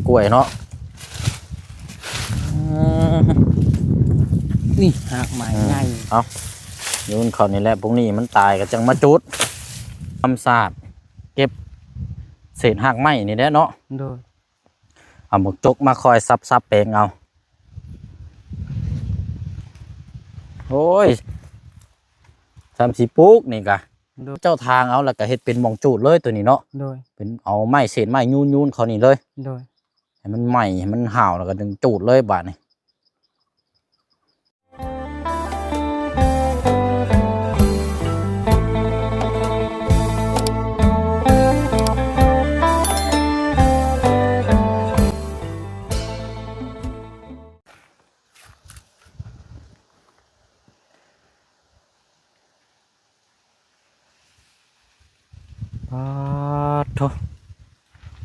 กล้วยเนาะนี่หักไม้ใหญ่เอาโยนเขานี่แหละพวกนี้มันตายก็จังมาจุดทำสาดเก็บเศษหักไม้นี่แหละเนาะโดยเอาหมกจกมาคอยซับแปลงเอาโอ้ยทำสีปุ๊กนี่กะเจ้าทางเอาแล้วก็เฮ็ดเป็นหม่องจูดเลยตัวนี้เนาะโดยเป็นเอาไม้เศษไม้ยูนเขานี่เลยโดยให้มันไหม้ให้มันห่าวแล้วก็ดึงจูดเลยบาดนี่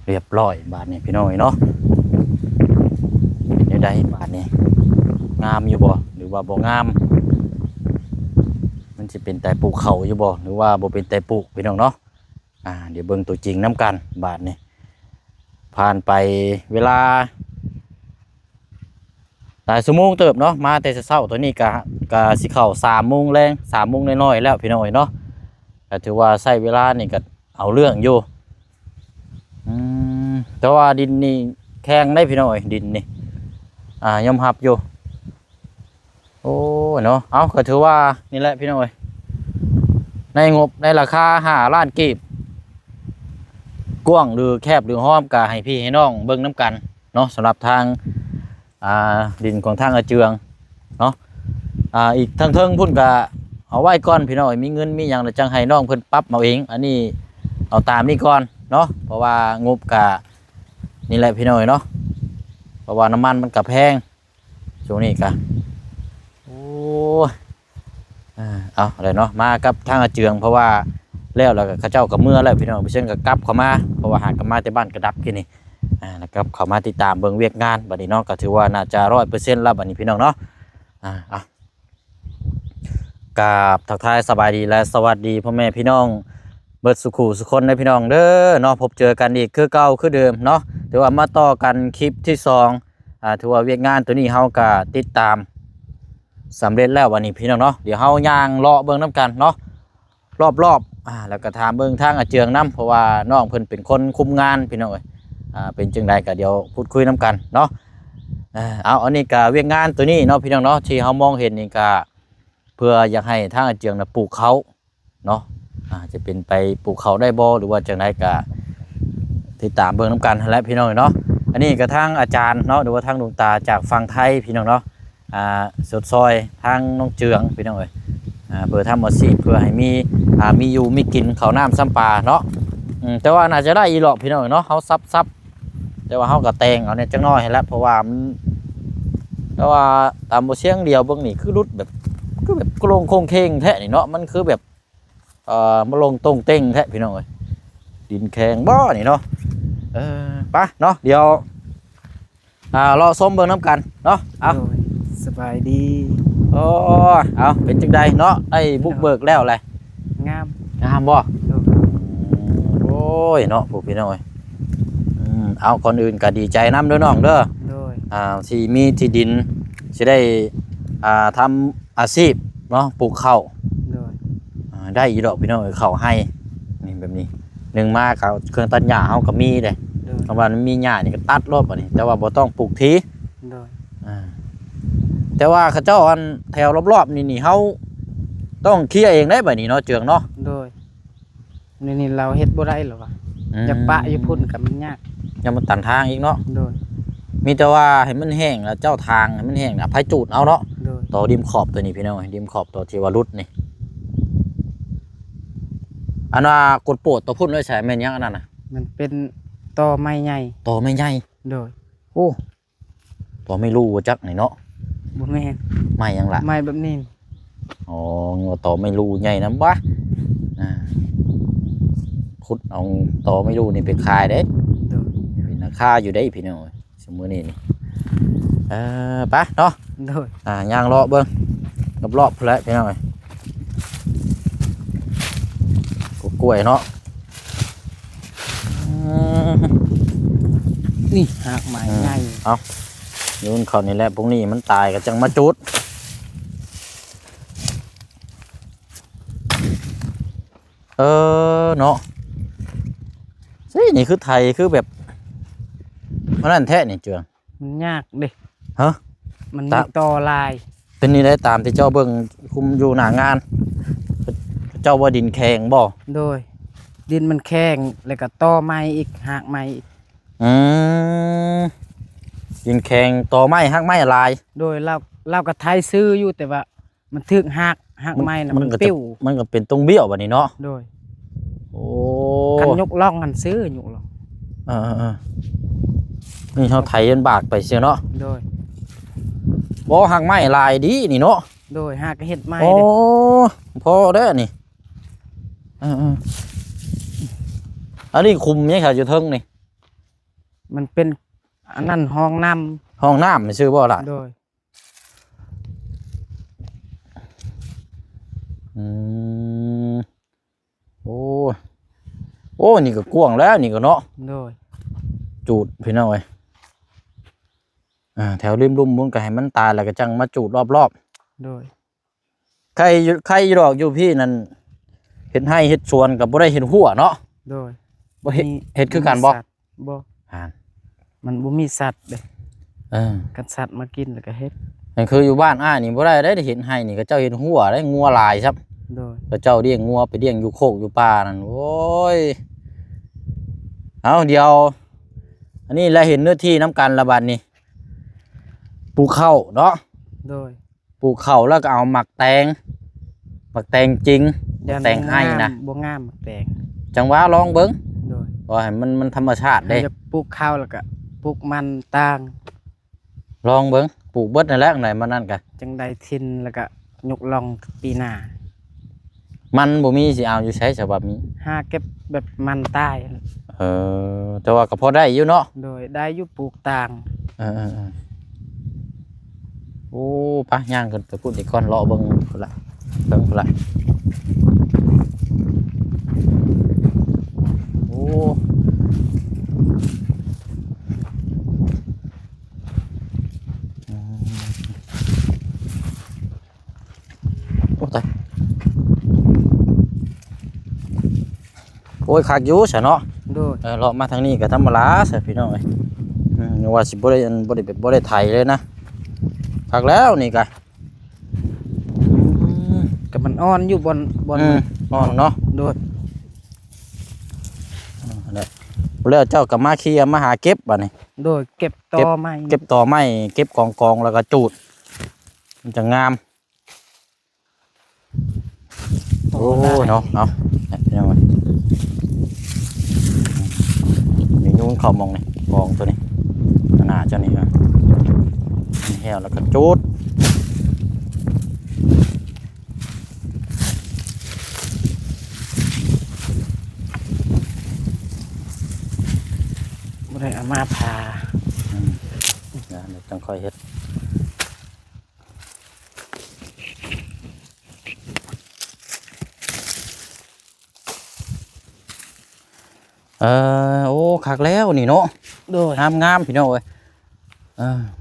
เรียบร้อยบาทนี้พี่น้อยเนาะเดี๋ยวได้บาทนี้งามอยู่บ่หรือว่าบ่งามมันจะเป็นแต่ปลูกเขาอยู่บ่หรือว่าบ่เป็นแต่ปลูกพี่น้องเนาะเดี๋ยวเบิ่งตัวจริงน้ำกันบาทนี้ผ่านไปเวลาหลายชั่วโมงเติบเนาะมาแต่เช้าตัวนี้กะสิเข้า3 โมงแรง3 โมงน้อยๆแล้วพี่น้อยเนาะก็ถือว่าใช้เวลานี่ก็เอาเรื่องอยู่แต่ว่าดินนี่แข็งได้พี่น้อยดินนี่ยอมรับอยู่โอ้เนาะเอาก็ถือว่านี่แหละพี่น้อยในงบในราคา5 ล้านกีบกว้างหรือแคบหรือห้อมก็ให้พี่ให้น้องเบิ่งน้ำกันเนาะสำหรับทางดินของทางอาเจืองเนาะอีกทางเทิงพุ่นก็เอาไว้ก่อนพี่น้อยมีเงินมีอย่างแล้วจังให้น้องเพิ่นปรับเอาเองอันนี้เอาตามนี้ก่อนเนาะเพราะว่างบกะนี่แหละพี่น้อยเนาะเพราะว่าน้ำมันมันกะแพงช่วงนี้กะโอ้เอาอะไรเนาะมากับทางอาเจืองเพราะว่าแล้วก็เขาเจ้ากับเมื่อแล้วพี่น้องพี่เช่นกับกลับเข้ามาเพราะว่าหากลับมาแต่บ้านกระดับที่นี่แล้วก็เข้ามาติดตามเบิ่งเวียกงานบัดนี้เนาะก็ถือว่าน่าจะ100%แล้วบัดนี้พี่น้องเนาะกราบทักทายสบายดีและสวัสดีพ่อแม่พี่น้องเบิดสุขุสุคนในพี่น้องเด้อเนาะพบเจอกันอีกคือเก่าคือเดิมเนาะถือว่ามาต่อกันคลิปที่2ถือว่าเวียกงานตัวนี้เฮาก็ติดตามสำเร็จแล้ววันนี้พี่น้องเนาะเดี๋ยวเฮาย่างเลาะเบิ่งน้ำกันเนาะรอบแล้วก็ถามเบิ่งทางอาเจืองน้ำเพราะว่าน้องเพิ่นเป็นคนคุมงานพี่น้องเอ้ยเป็นจังใดก็เดี๋ยวพูดคุยน้ำกันเนาะอันนี้ก็เวียกงานตัวนี้เนาะพี่น้องเนาะที่เฮามองเห็นนี่ก็เพื่ออยากให้ทางอาเจืองปลูกเขาเนาะจะเป็นไปปลูกเขาได้บ่หรือว่าจังไดก็ติดตามเบิ่งน้ำกันและพี่น้องเนาะอันนี้ก็ทางอาจารย์เนาะหรือว่าทางดวงตาจากฝั่งไทยพี่น้องเนาะสดซอยทางน้องเจืองพี่น้องเอ้ยเพื่อทำอาชีพเพื่อให้มีอยู่มีกินข้าวน้ำซ้ำปลาเนาะแต่ว่าน่าจะได้อีหลอกพี่น้องเนาะเขาซับแต่ว่าเขาก็แต่งเอาเนี่ยจังน้อยให้แล้วเพราะว่ามันแต่ว่าตามโมเสียงเดียวเบิ่งนี่คือรุดแบบกลงโค้งเคงแท้นี่เนาะมันคือแบบมาลงตรงเต้งแท้พี่น้องเอ้ยดินแข็งบ่นี่เนาะไปเนาะเดี๋ยวรอส้มเบิ่งน้ำกันเนาะเอาสบายดีเอาเป็นจังใดเนาะไอ้บุกเบิกแล้วอะไรงามบ่โอ้ยเนาะพวกพี่น้องเอ้ยเอาก่อนอื่นก็ดีใจน้ำเด้อน้องเด้อที่มีที่ดินสิได้ทำอาชีพเนาะปลูกข้าวได้อีดอกพี่น้องข้าวให้นี่แบบนี้หนึ่งมาเขาเครื่องตัดหญ้าเฮาก็มีเลยคำว่ามันมีหญ้านี่ก็ตัดรอบบ่นี่แต่ว่าบ่ต้องปลูกทีแต่ว่าเขาเจ้าอันแถวรอบๆนี่เฮาต้องเคลียร์เองได้บ่นี่เนาะเจืองเนาะโดยนี่เราเฮ็ดบ่ได้หรอวะจะปะอยู่พุ่นกับมันยากยังมันตันทางอีกเนาะโดยมีแต่ว่าให้มันแห้งแล้วเจ้าทางให้มันแห้งไผจูดเอาเนาะต่อดิมขอบตัวนี้พี่น้องดิมขอบตัวที่ว่ารุดนี่อันว่ากดโปดตัวพุ่นไว้ใช้แม่นยังอันนั้นน่ะมันเป็นตอไม้ใหญ่ตอไม้ใหญ่โดยโอ้ตอไม่รู้ว่าจักนี่เนาะบ่แม่นไม้ยังล่ะไม้แบบนี้ตอไม่รู้ใหญ่นำบ่ขุดเอาตอไม่รู้นี่ไปขายเด้เป็นราคาอยู่ได้พี่น้องสมมื้อนี้นี่ไปเนาะโดยย่างเลาะเบิ่งรอบๆพุ่นแหละพี่น้องกล้วยเนาะ นี่หากไม้ใหญ่ เอาโยนเขานี่แหละพวกนี้มันตายก็จังมาจุดเนาะสินี่คือไทยคือแบบมันนั่นแท้นี่เจือง มันยากเด้ ฮะ มันมีต่อลาย เป็นนี่ได้ตามที่เจ้าเบิ่งคุมอยู่หน้างาน เจ้าว่าดินแข็งบ่ โดย ดินมันแข็งแล้วก็ต่อไม้อีกหากไม้อีก อืมดินแข็งต่อไม้หักไม้ลาย โดยเราก็ไทยซื้ออยู่แต่ว่ามันถึกหักไม้น่ะมัน ก็จะ ปิ้ว มันก็เป็นตรงเบี้ยวบัดนี้เนาะ โดย โอ้ คันยกล่องกันซื้อยกล่อง เออนี่เขาไถยันบากไปเสียเนาะ โดย บ่หักไม้ลายดีนี่เนาะ โดยหากก็เฮ็ดไม้ โอ้ เด้ พอได้อนี่อันนี้คุมเนี่ยค่ะอยู่เทิงนี่ มันเป็นอันนั้นห้องน้ำ ห้องน้ำไม่ชื่อบ่ล่ะ โดย อืมโอ้โอ้นี่ก็กว้างแล้วนี่ก็เนาะ โดย จูดพี่น้องเอ้ยแถวริมลุ่มมุ้งก็ให้มันตายแล้วก็จังมาจูดรอบ โดย ๆใครอยู่ดอกอยู่พี่นั่นเฮ็ดให้เฮ็ดสวนกับบ่ได้เฮ็ดหัวเนาะ โดย บ่เฮ็ดคือกันบ่ สัตว์บ่ อ่า มันบ่มีสัตว์เด้ เออ กันสัตว์มากินแล้วก็เฮ็ด นั่นคืออยู่บ้านนี่บ่ได้เห็นให้นี่ก็เจ้าเห็นหัวได้งัวหลายครับ โดย ก็เจ้าเลี้ยงงัวไปเลี้ยงอยู่โคกอยู่ป่านั่นโอ้ยเอาเดี๋ยวอันนี้แล้วเห็นเนื้อที่น้ำกันละบัดนี้ปลูกข้าวเนาะ โดย ปลูกข้าวแล้วก็เอาหมักแตงจริง ยัน แตงให้นะ บ่งามแตง จังหวะลองเบิ่ง โดย ว่าให้มันธรรมชาติเด้ จะปลูกข้าวแล้วก็ปลูกมันต่าง ลองเบิ่งปลูกเบิดนั่นแหละไหนมานั่นกัน จังได้ทินแล้วก็ยกล่องปีหน้า มันบ่มีสิเอาอยู่ใช้ฉบับนี้ หาเก็บแบบมันตาย แต่ว่าก็พอได้อยู่เนาะ โดยได้อยู่ปลูกต่าง เออโอ้ปะย่างขึ้นไปพูดอีกก่อนรอเบิ่งพุ่นละเบิ่งพุ่นละโอ้อืมโอ้ตายโอ้ยคักอยู่ซะเนาะ โดย เลาะมาทางนี้ก็ธรรมดาซะพี่น้องเอ้ยอย่าว่าสิบ่ได้บ่ได้ไถเลยนะคักแล้วนี่ก็อืม ก็มันอ่อนอยู่บน อ่อนเนาะ โดย แล้วเจ้าก็มาเคลียร์มาหาเก็บบัดนี้ โดยเก็บตอไม้ เก็บต่อไม้เก็บกองแล้วก็จูดมันจะงามโอ้เนาะเอาเนี่ยมันนี่ยุ่งเข้ามองนี่กองตัวนี้หน้าเจ้านี่ฮะเหี่ยวแล้วก็จูด บ่ได้เอามาพา เดี๋ยวต้องค่อยเฮ็ดโอ้คักแล้วนี่เนาะ โดย งามพี่น้องเอ้ย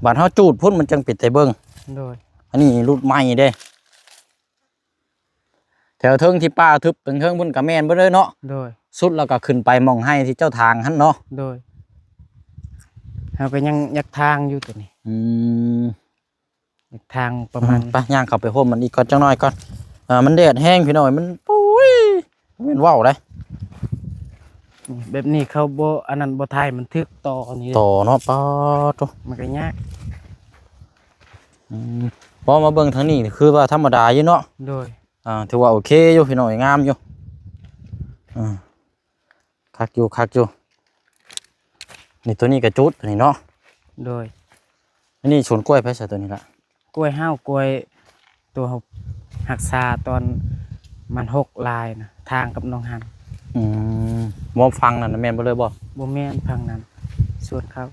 บาดเฮาจูดพุ่นมันจังปิดไตเบิ่ง โดย อันนี้รุ่นใหม่เด้แถวเทิงที่ป้าทึบถึงเทิงพุ่นก็แม่นเบิดเลยเนาะ โดย สุดแล้วก็ขึ้นไปมองให้ที่เจ้าทางหั่นเนาะ โดยเราก็ยังอยากทางอยู่ตัวนี้ อยากทางประมาณ ไปย่างเข้าไปห่มมันอีกก่อนจังหน่อยก่อนมันแดดแห้งพี่น้อยมันปุ้ยมันว้าวเลย แบบนี้เขาบ่อันนั้นบ่ไทยมันทึกต่อนี่ ต่อเนาะป้าโต มันก็ยาก พอมาเบิ่งทางนี้คือว่าธรรมดาอยู่เนาะ โดย ถือว่าโอเคอยู่พี่น้อยงามอยู่คักอยู่นี่ตัวนี้กระจุดนี่เนาะ โดย อันนี้สวนกล้วยไปใส่ตัวนี้ละ กล้วยห้าวกล้วยตัวหักษาตอนมัน6ลายนะทางกับน้องหัน มอฟังนั่นนะแม่นบ่เลยบ่ บ่แม่นพังนั้นส่วนเขา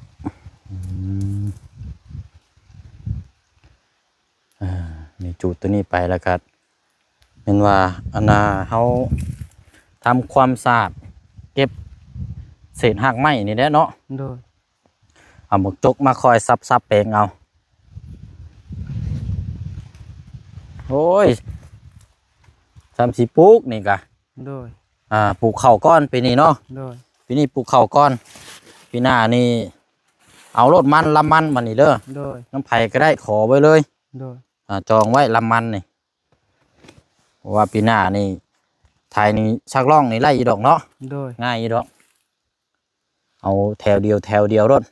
นี่จูดตัวนี้ไปแล้วก็เป็นว่าอันน่ะเฮาทำความสะอาดเก็บเศษหักไม้นี่แหละเนาะ โดย เอาหมึกจกมาคอยซับแปลงเอาโอ้ยทำสีปลูกนี่กะ โดย ปลูกข้าวก้อนปีนี้เนาะ โดย ปีนี้ปลูกข้าวก้อนปีหน้านี่เอารถมันลำมันมานี่เด้อ โดย น้ำไผ่ก็ได้ขอไว้เลย โดย จองไว้ลำมันนี่เพราะว่าปีหน้านี่ไทยนี่ชักล่องนี่ไล่อีดอกเนาะ โดย ง่ายอีดอกเอาแถวเดียวรถ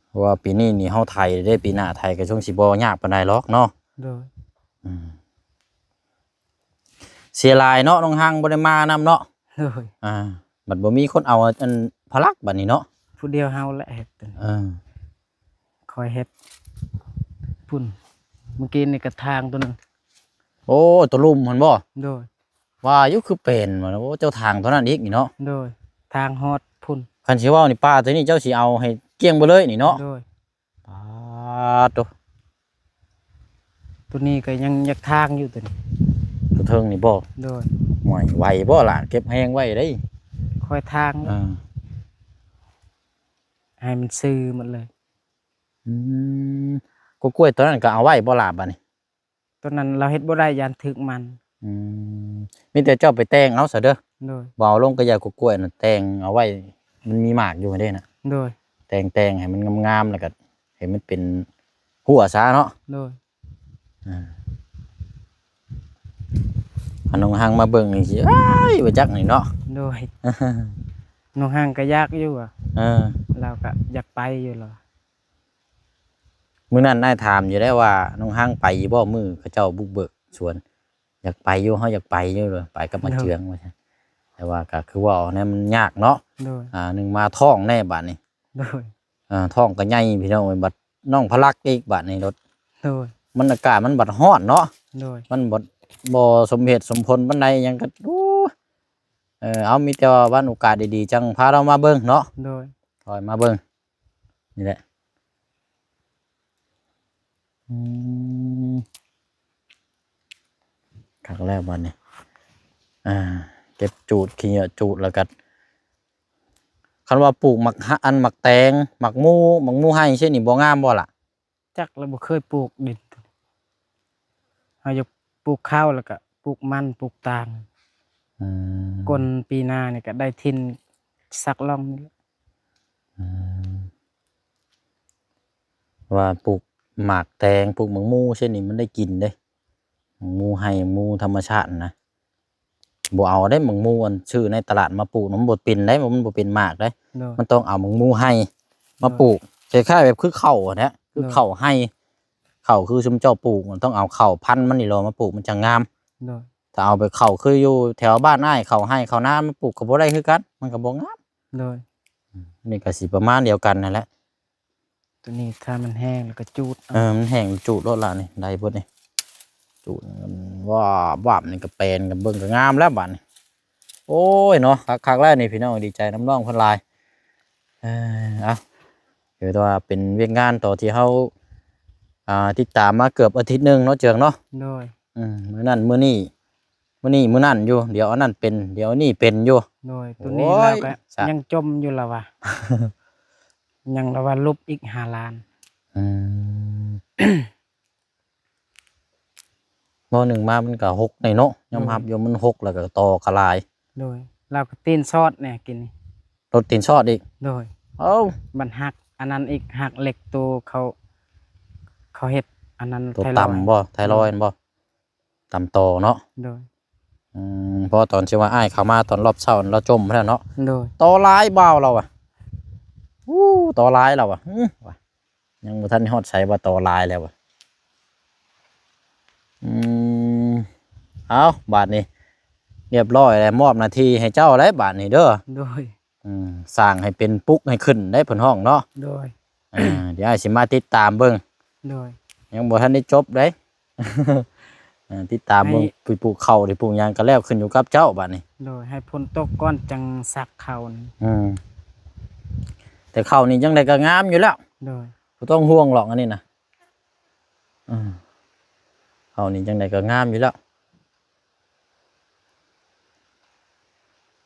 เพราะว่าปีนี้นี่เฮาไทยได้ปีหน้าไทยก็ช่วงสิบ่ยากปานใดหรอกเนาะ โดย เสียหลายเนาะน้องฮังบ่ได้มานำเนาะ โดย บัดบ่มีคนเอาอันพลักบัดนี้เนาะ ผู้เดียวเฮาแหละเฮ็ดตัวนี้คอยเฮ็ดพุ่นเมื่อกี้นี่กระทางตัวนึง โอ้ตัวลุ่มมันบ่ โดย ว่าอยู่คือเป็นว่าโอ้เจ้าทางตัวนั้นอีกนี่เนาะ โดยทางฮอดพุ่น คันสิเว้านี่ป้าตัวนี้เจ้าสิเอาให้เกลี้ยงไปเลยนี่เนาะ โดย ป้าตัว ตัวนี้ก็ยังอยากทางอยู่ตัวนี้ ตัวเทิงนี่บ่ โดย ห่วยไหวบ่ล่ะเก็บแห้งไว้ได้ คอยทางอยู่ให้มันซื่อหมดเลย กล้วยตัวนั้นก็เอาไว้บ่ล่ะบัดนี้ ตัวนั้นเราเฮ็ดบ่ได้ยานถึกมัน มีแต่เจ้าไปแต่งเอาซะเด้อ โดย บ่เอาลงกระยากล้วยน่ะแต่งเอาไว้มันมีหมากอยู่เด้น่ะ โดย แต่งให้มันงามๆแล้วก็ให้มันเป็นหัวซะเนาะ โดย อันน้องหังมาเบิ่งนี่สิอ้ายบ่จักนี่เนาะ โดย น้องห่างก็ยากอยู่อ่ะ เราก็อยากไปอยู่หรอ มื้อนั้นนายถามอยู่ได้ว่าน้องหังไปบ่มื้อเขาเจ้าบุกเบิกสวนอยากไปอยู่เฮาอยากไปอยู่เลยไปกับมาเจืองว่าซั่นแต่ว่าก็คือว่าเนี่ยมันยากเนาะ โดย หนึงมาท้องแน่บัดนี้ โดย ท้องก็ใหญ่พี่น้องบัดน้องพลักอีกบัดนี้รถ โดย มันอากาศมันบัดร้อนเนาะ โดย มันบ่สมเหตุสมผลปานใดหยังก็เอามีแต่ว่าวันโอกาสดีๆจังพาเรามาเบิ่งเนาะ โดย คอยมาเบิ่งนี่แหละครั้งแรกวันนี้เก็บจูดขี้เหยอะจูดแล้วก็คันว่าปลูกหมักหมักแตงหมักมูให้ใช่นี่บ่งามบ่ล่ะ จักเราบ่เคยปลูกดินเราจะปลูกข้าวแล้วก็ปลูกมันปลูกตาลก้นปีหน้านี่ก็ได้ทินสักล่องนี่ ว่าปลูกหมากแตงปลูกหมักมูเช่นนี้มันได้กินเด้หมักมูให้หมูธรรมชาตินะบ่เอาได้หมักมูอันชื่อในตลาดมาปลูกมันบ่เป็นได้มันบ่เป็นหมากได้ โดย มันต้องเอาหมักมูให้มาปลูกคล้ายๆแบบคือข้าวอะนะคือข้าวให้ข้าวคือชุมเจ้าปลูกมันต้องเอาข้าวพันธุ์มันนี่รอมาปลูกมันจะงาม โดย ถ้าเอาไปข้าวคืออยู่แถวบ้านอ้ายข้าวให้ข้าวนามาปลูกก็บ่ได้คือกันมันก็บ่งาม โดย นี่ก็สิประมาณเดียวกันนั่นแหละ ตัวนี้ถ้ามันแห้งแล้วก็จูด มันแห้งจูดรถละนี่ได้เบิดนี่จูดว่านี่ก็เป็นกับเบิ่งก็งามแล้วบัดนี้โอ้ยเนาะคักๆแล้วนี่พี่น้องดีใจน้ำน้องเพิ่นหลายเอาคือว่าเป็นเวียกงานต่อที่เฮาติดตามมาเกือบอาทิตย์หนึงเนาะเจืองเนาะ โดย มื้อนั้นมื้อนี้มื้อนี้มื้อนั้นอยู่เดี๋ยวอันนั้นเป็นเดี๋ยวนี้เป็นอยู่ โดยตัวนี้ โอ้ย เราก็ สะ ยังจมอยู่แล้วว่ะ ยังละว่าลบอีก5 ล้าน บ่หนึ่งมามันก็หกในเนาะยอมรับอยู่มันหกแล้วก็ต่อกระลาย โดยเราก็ตีนซอดเนี่ยกินนี่ รถตีนชอดอีก โดย เอ้า บันหักอันนั้นอีกหักเหล็กตัวเขาเฮ็ดอันนั้น ตัว ไทรอยด์ ต่ำบ่ไทรอยด์บ่ต่ำโตเนาะ โดย เพราะตอนที่ว่าอ้ายเข้ามาตอนรอบเช้าเราจมแล้วเนาะ โดย ต่อร้ายบ่าวเราอ่ะต่อร้ายเราอ่ะว่ะยังบ่ทันฮอดใช้ว่าต่อร้ายแล้วอ่ะเอาบาดนี้เรียบร้อยแล้วมอบหน้าที่ให้เจ้าแล้วบาดนี้เด้อ โดย สร้างให้เป็นปุ๊กให้ขึ้นได้เพิ่นห้องเนาะ โดย เดี๋ยวอ้ายสิมาติดตามเบิ่ง โดย ยังบ่ทันได้จบเด้ ติดตามเบิ่งปลูกข้าวที่ปลูกหยังก็แล้วขึ้นอยู่กับเจ้าบัดนี้ โดยให้พ้นตกก้อนจังสักเขานี่ แต่ข้าวนี่จังไดก็งามอยู่แล้ว โดย บ่ต้องห่วงหรอกอันนี้นะข้าวนี่จังไดก็งามอยู่แล้ว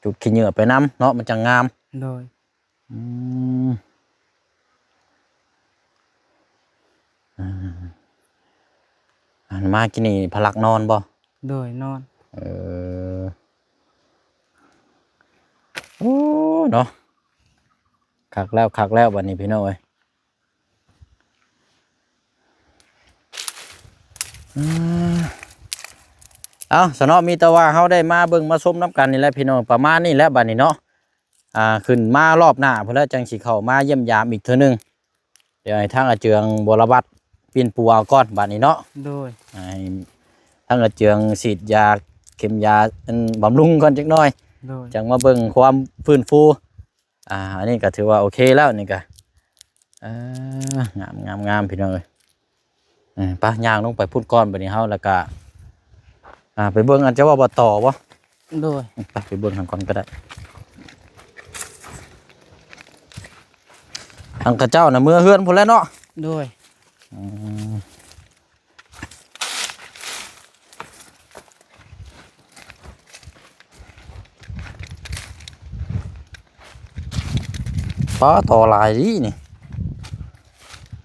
จุดขี้เหงื่อไปน้ำเนาะมันจะงาม โดย อืมอันมากินนี่พลักนอนบ่ โดยนอน เออโอ้เนาะคักแล้ววันนี้พี่น้องเอ้ยอืมเอาสนอมีแต่ว่าเฮาได้มาเบิ่งมาชมน้ำกันนี่แหละพี่น้องประมาณนี้แหละบัดนี้เนาะขึ้นมารอบหน้าเพิ่นแล้วจังสิเข้ามาเยี่ยมยามอีกเทื่อนึงเดี๋ยวให้ทางอาเจืองบรบัตปีนปูเอาก่อนบัดนี้เนาะ โดย ให้ทางอาเจืองฉีดยาเข็มยาอันบำรุงก่อนจักหน่อย โดย จังมาเบิ่งความฟื้นฟูอันนี้ก็ถือว่าโอเคแล้วนี่ก็งามพี่น้องเอ้ยไปย่างลงไปพูดก้อนบัดนี้เฮาแล้วก็ไปเบิ่งอันจะว่าบ่ต่อบ่ โดย ไปเบิ่งทางก่อนก็ได้ทางกระเจ้าน่ะเมื่อเฮือนพุ่นแล้วเนาะ โดย ป้าต่อหลายดีนี่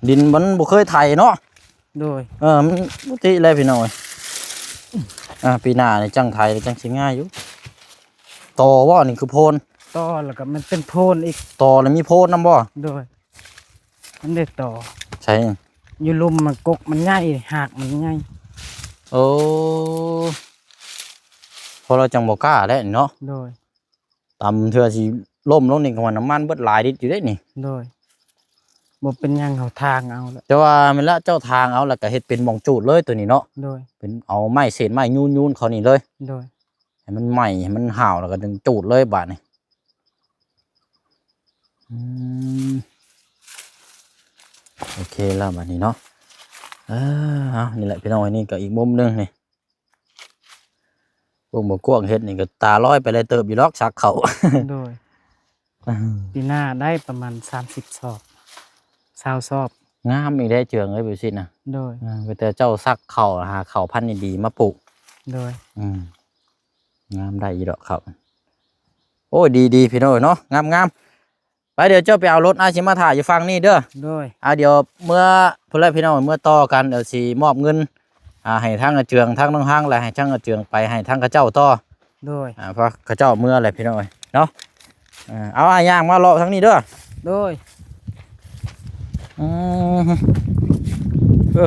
ดินมันบ่เคยไถเนาะ โดย มันปกติเลยพี่น้อยปีหน้านี่จังไทยจังสิง่ายอยู่ต่อว่านี่คือโพน ต่อแล้วก็มันเป็นโพนอีก ต่อแล้วมีโพนนำบ่ โดย มันได้ต่อ ใช่ อยู่ลุมมันกกมันง่ายหากมันง่าย โอ้พอเราจังบ่กล้าแล้วนี่เนาะ โดย ตำเทื่อสิล่มลงนี่ก็ว่าน้ำมันเบิดหลายลิตรอยู่เด้นี่ โดยบ่เป็นหยังเขาทางเอาละ แต่ว่ามันละเจ้าทางเอาแล้วก็เฮ็ดเป็นหม่องจูดเลยตัวนี้เนาะ โดย เป็นเอาไม้เศษไม้ยูนๆเขานี่เลย โดย ให้มันไหม้ให้มันห่าวแล้วก็ดึงจูดเลยบาดนี่โอเคแล้วบาดนี้เนาะเอานี่แหละพี่น้องนี่ก็อีกมุมหนึงนี่พวกบ่กวางเฮ็ดนี่ก็ตาลอยไปเลยเติบอยู่ดอกชักเขา โดยปีหน้าได้ประมาณ30 สอบ20 สอบ งามอีกได้เจืองเอ้ยบิวสินะ โดย ไปแต่เจ้าซักเข่าหาเข่าพันธุ์ดีๆมาปลูก โดย งามได้อีดอกเขาโอ้ยดีพี่น้องเนาะงามไปเดี๋ยวเจ้าไปเอารถอาชิมาถ่ายอยู่ฟังนี่เด้อ โดย เดี๋ยวเมื่อพุ่นแล้วพี่น้องเมื่อต่อกันเดี๋ยวสิมอบเงินให้ทางอาเจืองทางน้องห้างและให้ทางอาเจืองไปให้ทางกระเจ้าต่อ โดย เพราะกระเจ้าเมื่ออะไรพี่น้องเนาะเอาย่างมาเลาะทั้งนี้เด้อ โดย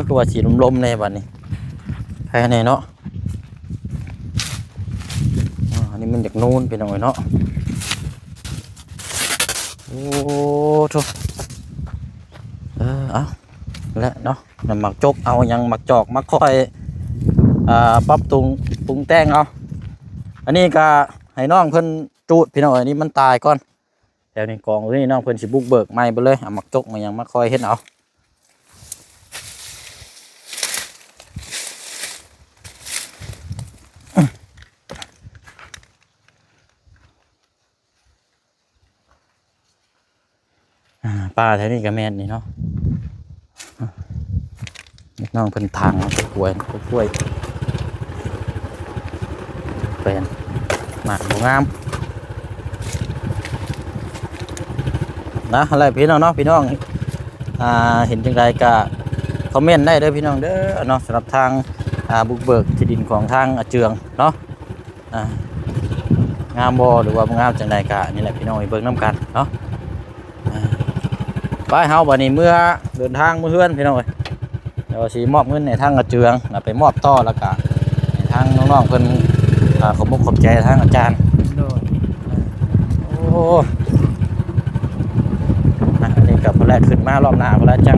คือว่าสีลมๆในบัดนี้แค่นี้เนาะอันนี้มันจากนูนพี่น้องเนาะโอ้ทุกเอาและเนาะนำหมักจกเอายังหมักจอกมาค่อยปรับปรุงแต่งเอาอันนี้ก็ให้น้องเพิ่นจูดพี่น้องอันนี้มันตายก่อนแต่ในกองนี่น้องเพิ่นสิบุกเบิกใหม่ไปเลยเอาหมักจกมายังมาค่อยเฮ็ดเอาป้าแถวนี้ก็แม่นนี่เนาะน้องเพิ่นทางกล้วยเป็นหมากงามนะอะไรพี่น้องเนาะพี่น้องเห็นจังไรก็คอมเมนต์ได้เด้อพี่น้องเด้อเนาะสำหรับทางบุกเบิกที่ดินของทางอาเจืองเนาะงามบ่หรือว่างามจังไรก็นี่แหละพี่น้องไปเบิ่งน้ำกันเนาะไปเฮาบัดนี้เมื่อเดินทางมื้อเฮือนพี่น้องเอ้ยเดี๋ยวสิมอบเงินให้ทางอาเจืองไปมอบต่อแล้วก็ให้ทางน้องๆเพิ่นขอบคุณขอบใจทางอาจารย์ โดย โอ้อันนี้กับพอแรกขึ้นมารอบหน้าพอแรกจั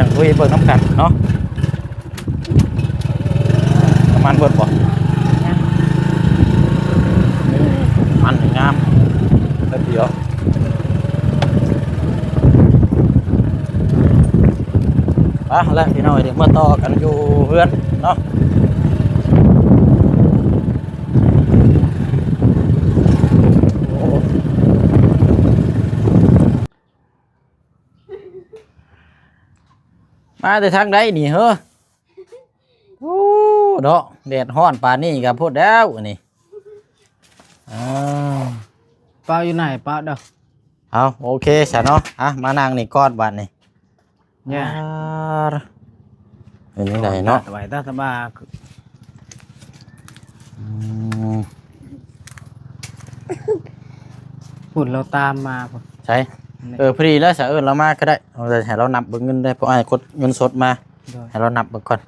งคุยเบิ่งน้ำกันเนาะประมาณเบิดบ่มันงามแป๊บเดียวแล้วพี่น้องเดี๋ยวมาต่อกันอยู่เพื่อนเนาะมาแต่ทางใดนี่เฮ้อโอ้เนาะแดดฮ้อนป่านนี้ก็พูดแล้วนี่ อ้าว ป้าอยู่ไหนป้าเด้อ เอาโอเคซะเนาะมานั่งนี่ก่อนบัดนี่ เนี่ย เป็นจังไดเนาะ สบายตาสบาย อืม พุ่นเราตามมาพุ่น ใช่พอดีแล้วซะเรามาก็ได้เอาแต่ให้เรานับเบิ่งเงินได้เพราะอ้ายกดเงินสดมา โดย ให้เรานับเบิ่งก่อน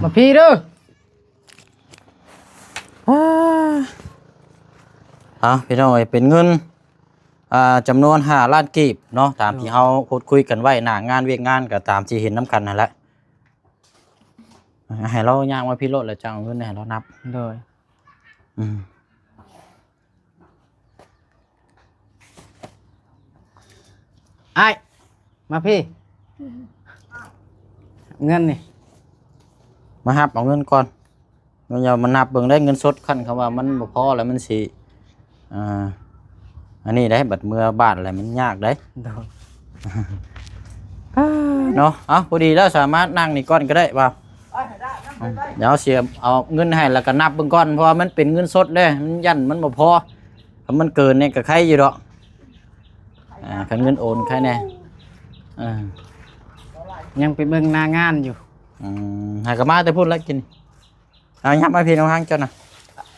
มาพี่เด้อ พี่น้องเอ้ยเป็นเงินจำนวน5 ล้านกีบเนาะตามที่เฮาพูดคุยกันไว้หน้างานเวียกงานก็ตามที่เห็นน้ำกันนั่นแหละให้เราย่างมาพี่โลดแล้วจังเอาเงินให้เรานับ โดย อืม ไอ้มาพี่เงินนี่ มาหับเอาเงินก่อนมันอย่ามานับเบิ่งได้เงินสดคันคำว่ามันบ่พอแล้วมันสิอันนี้ได้บัดเมื่อบ้านอะไรมันยากได้ โดย เนาะพอดีแล้วสามารถนั่งนี่ก่อนก็ได้ว่าเดี๋ยวเสียเอาเงินให้แล้วก็นับเบิ่งก่อนเพราะว่ามันเป็นเงินสดเด้มันยันมันบ่พอถ้ามันเกินเนี่ยก็ใครอยู่ดอกคันเงินโอนใครแน่ ยังไปเบิ่งหน้างานอยู่ หากมาแต่พูดแล้วกินยับมาพี่น้องห้างเจ้านะ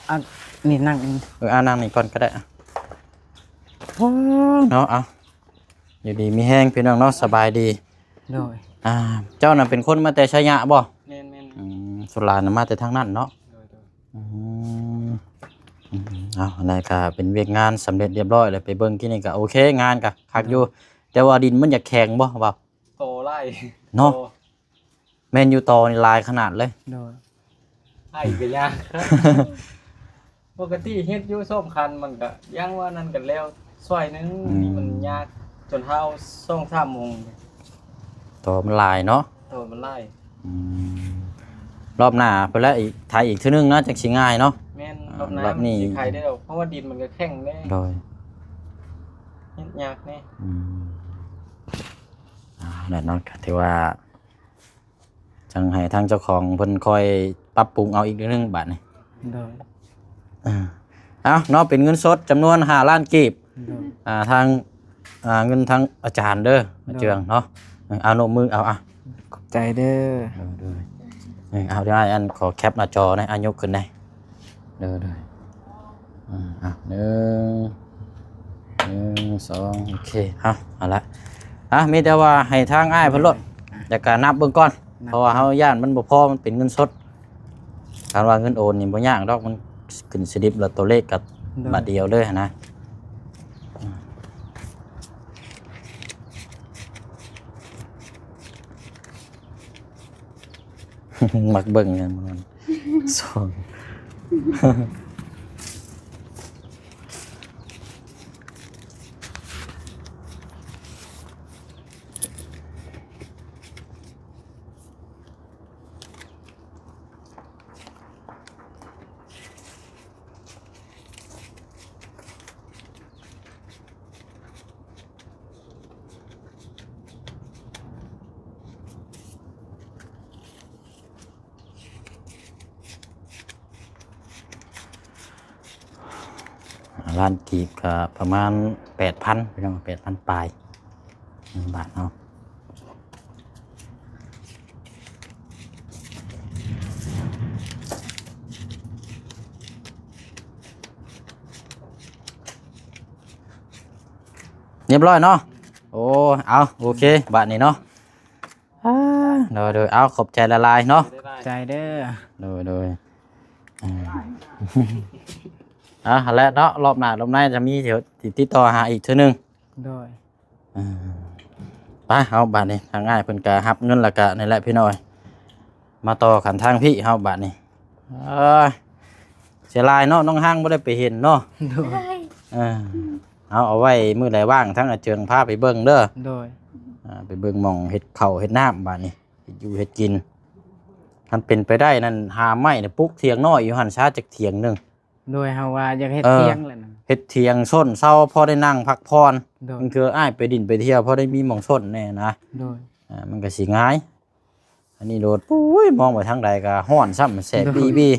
อ่ะนี่นั่ง นั่งนี่ก่อนก็ได้เนาะอยู่ดีมีแห้งพี่น้องเนาะสบายดี โดย เจ้าน่ะเป็นคนมาแต่ชัยยะบ่ แม่น สุราน่ะมาแต่ทางนั้นเนาะอะไรก็เป็นเวียกงานสำเร็จเรียบร้อยเลยไปเบิ่งกินนี่ก็โอเคงานก็คักอยู่แต่ว่าดินมันอยากแข็งบ่เปล่า โตไล่ เนาะแมนยูตอนี่ลายขนาดเลย โดย ไอ้ก็ยาก ปกติเฮ็ดอยู่ส้มคันมันก็ยังว่านั่นกันแล้วซอยหนึงนี่มันยากจนเฮา2-3โมง ตอมันลายเนาะ โตมันไล่ รอบหน้าไปแล้วอีกถ่ายอีกทีนึงเนาะจังสิง่ายเนาะ แม่นรอบน้ รอบนี้ ำสิใครได้ดอกเพราะว่าดินมันก็แข็งแน่ โดย เฮ็ดยากแน่ นั่นเนาะก็ถือว่าจังให้ทางเจ้าของเพิ่นคอยปรับปรุงเอาอีกนิดนึงบาทนี่ โดย เนาะเป็นเงินสดจำนวน5 ล้านกีบ โดย ทางเงินทางอาจารย์เด้ออาเจืองเนาะเอาโนมือเอาขอบใจเด้อ เอาได้อันขอแคปหน้าจอนะยกขึ้นได้เด้อหนึ่งสองโอเคเอาละมีแต่ว่าให้ทางอ้ายเพิ่นลดจากการนับเบื้องก่อนเพราะว่าเฮาย่านมันบ่พอมันเป็นเงินสดการว่าเงินโอนนี่บ่ยากดอกมันขึ้นสลิปแล้วตัวเลขกับบาทเดียวเลยนะมักเบิ่งกันมันสองล้านกีบก็ประมาณ 8,000พี่น้อง 8,000 ปลายบาทเนาะเรียบร้อยเนาะโอเคบาทนี้เนาะโดยเอาขอบใจละลายเนาะ ใจเด้อ โดยแล้วเนาะรอบหน้ารอบหน้าจะมีเดี๋ยวติดต่อหาอีกเทื่อนึง โดย ไปเอาบาทนี้ทางง่ายเพิ่นก็รับเงินและก็นี่แหละพี่น้อยมาต่อขันทางพี่เฮาบาทนี้เสียลายเนาะน้องห้างบ่ได้ไปเห็นเนาะ โดย เอาไว้มื้อใดว่างทั้งอาเจิงพาไปเบิ่งเด้อ โดย ไปเบิ่งหม่องเฮ็ดข้าวเฮ็ดน้ำบาดนี้เฮ็ดอยู่เฮ็ดกินมันเป็นไปได้นั่นหาไม้เนี่ยปลูกเถียงน้อยอยู่หั่นซาจักเถียงนึง โดยเฮาว่าอยากเฮ็ดเที่ยงแหละนะ เฮ็ดเถียงส้นเช้าพอได้นั่งพักผ่อน โดย มันคืออ้ายไปดินไปเที่ยวพอได้มีหม่องส้นแน่นะ โดย มันก็สิง่ายอันนี้โดดปุ้ยมองไปทางใดก็ฮ้อนซ้ำแสบบี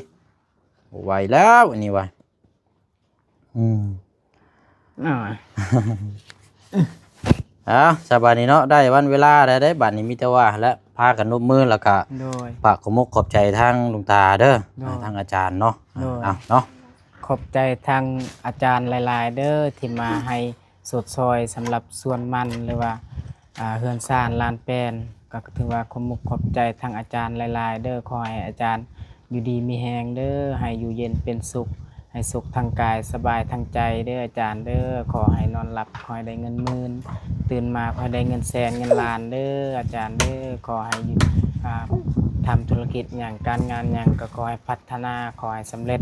โอ้ ไหวแล้วอันนี้ว่ะอ่า สบายดีเนาะได้วันเวลาได้บัดนี้มีแต่ว่าและพากันนบมือแล้วก็ โดย ฝากขอมกขอบใจทางลุงตาเด้อ โดย ทางอาจารย์เนาะ โดย เอาเนาะ ขอบใจทางอาจารย์หลายๆเด้อที่มาให้สดซอยสำหรับส่วนมันหรือว่าเฮือนซ่านลานแปนก็ถือว่าขอมุกขอบใจทางอาจารย์หลายๆเด้อขอให้อาจารย์อยู่ดีมีแฮงเด้อให้อยู่เย็นเป็นสุขให้สุขทางกายสบายทางใจเด้ออาจารย์เด้อขอให้นอนหลับขอให้ได้เงินหมื่นตื่นมาขอให้ได้เงินแสนเงินล้านเด้ออาจารย์เด้อขอให้อยู่ทำธุรกิจอย่างการงานอย่างก็ขอให้พัฒนาขอให้สำเร็จ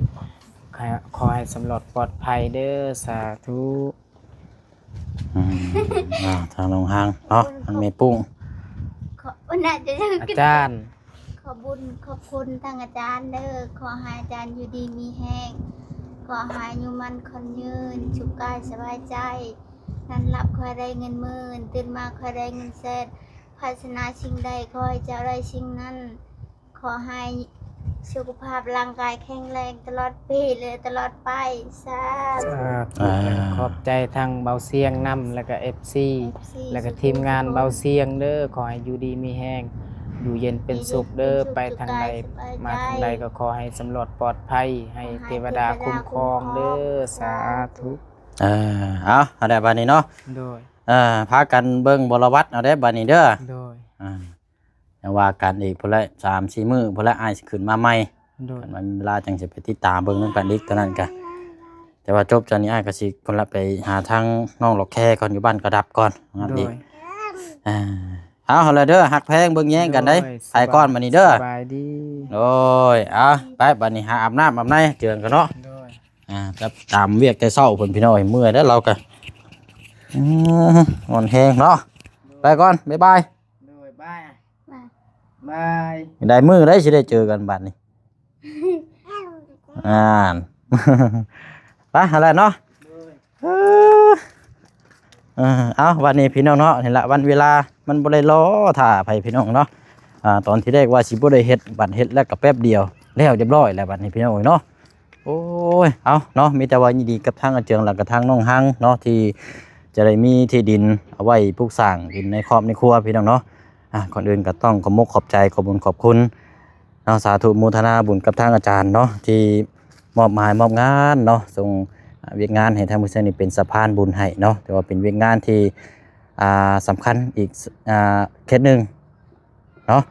ขอให้สำรวจปลอดภัยเด้อสาธุ ทางโรงหางเนาะทางเมปุ้ง อาจารย์ ขอบุญขอบคุณทางอาจารย์เด้อขอให้อาจารย์อยู่ดีมีแห้งขอให้อายุมันคนยืนสุขกายสบายใจนั่นหลับคอยได้เงินหมื่นตื่นมาคอยได้เงินแสนพัฒนาสิ่งใดขอให้เจ้าได้สิ่งนั้นขอให้สุขภาพร่างกายแข็งแรงตลอดปีเลยตลอดไปสาธุ ขอบใจทางเบาเสียงนำแล้วก็FC แล้วก็ทีมงานเบาเสียงเด้อขอให้อยู่ดีมีแห้งอยู่เย็นเป็นสุขเด้อไปทางใดมาทางใดก็ขอให้สำรวจปลอดภัยให้เทวดาคุ้มครองเด้อสาธุ เอาได้บัดนี้เนาะ โดย พากันเบิ่งบรวัตเอาได้บัดนี้เด้อ โดย ยังว่ากันอีกพุ่นละ3-4 มื้อพุ่นละอ้ายสิขึ้นมาใหม่ โดย มันมีเวลาจังสิไปติดตามเบิ่งนำกันอีกเท่านั้นกะแต่ว่าจบจากนี้อ้ายก็สิคนละไปหาทางน้องหลอกแค่ก่อนอยู่บ้านกระดับก่อนงั้น โด ดี ย เอาละเด้อฮักแพงเบิ่งแย่งกันได้ไปก่อนบัดนี้เด้อ สบายดี โอ้ยเอาไปบัดนี้หาอาบน้ำอาบในเจือนกันเนาะ โดย ครับตามเวียกแต่เช้าเพิ่นพี่น้อยเมื่อยแล้วเราก็อ่อนแฮงเนาะไปก่อนบ๊ายบาย โดยบาย มา บาย ได้มื้อได้สิได้เจอกันบัดนี้ไปอะไรเนาะ โดย เอาวันนี้พี่น้องเนาะนี่ละวันเวลามันบ่ได้รอท่าไผพี่น้องเนาะตอนที่แรกว่าสิบ่ได้เฮ็ดบัดเฮ็ดแล้วก็แป๊บเดียวแล้วเรียบร้อยแล้วบัดนี้พี่น้องเนาะโอ้ยเอาเนาะมีแต่ว่ายินดีกับทางอาเจืองแล้วก็ทางน้องฮังเนาะที่จะได้มีที่ดินเอาไว้ปลูกสร้างดินในครอบในครัวพี่น้องเนาะก่อนอื่นก็ต้องขอมกขอบใจขอบคุญขอบคุณเนาะสาธุโมทนาบุญกับทางอาจารย์เนาะที่มอบหมายมอบงานเนาะส่งเวียกงานให้ทางผู้เสนี่เป็นสะพานบุญให้เนาะแต่ว่าเป็นเวียกงานที่สำคัญอีกเคสหนึ่งเนาะ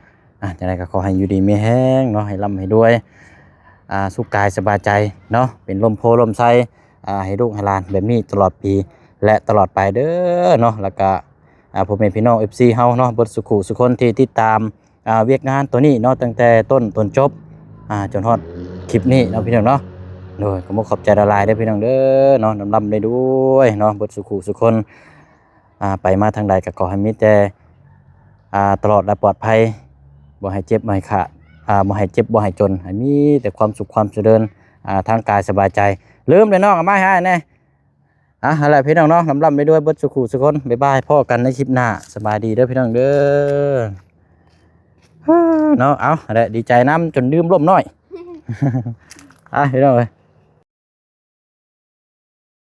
จังไดก็ขอให้อยู่ดีมีแห้งเนาะให้ร่ำให้ด้วยสุขกายสบายใจเนาะเป็นลมโพลมไส้ให้ลูกให้หลานแบบนี้ตลอดปีและตลอดไปเด้อเนาะแล้วก็พ่อแม่พี่น้อง FC เฮาเนาะเบิดสุขุสุคนที่ติดตามเวียกงานตัวนี้เนาะตั้งแต่ต้นจบจนฮอดคลิปนี้เนาะพี่น้องเนาะโดยขอบใจละลายได้พี่น้องเด้อเนาะลำได้ด้วยเนาะเบิดสุขุสุคนไปมาทางใดก็ขอให้มีแต่ตลอดและปลอดภัยบ่ให้เจ็บบ่ให้ขาดบ่ให้เจ็บบ่ให้จนให้มีแต่ความสุขความเจริญทางกายสบายใจลืมเลยน้องเอามาให้แน่อะไรพี่น้องเนาะลำได้ด้วยเบิดสุขุสุคนบ๊ายบายพ่อกันในคลิปหน้าสบายดีเด้อพี่น้องเด้อเนาะเอาอะไรดีใจน้ำจนลืมร่มน้อยพี่น้องเอ้ย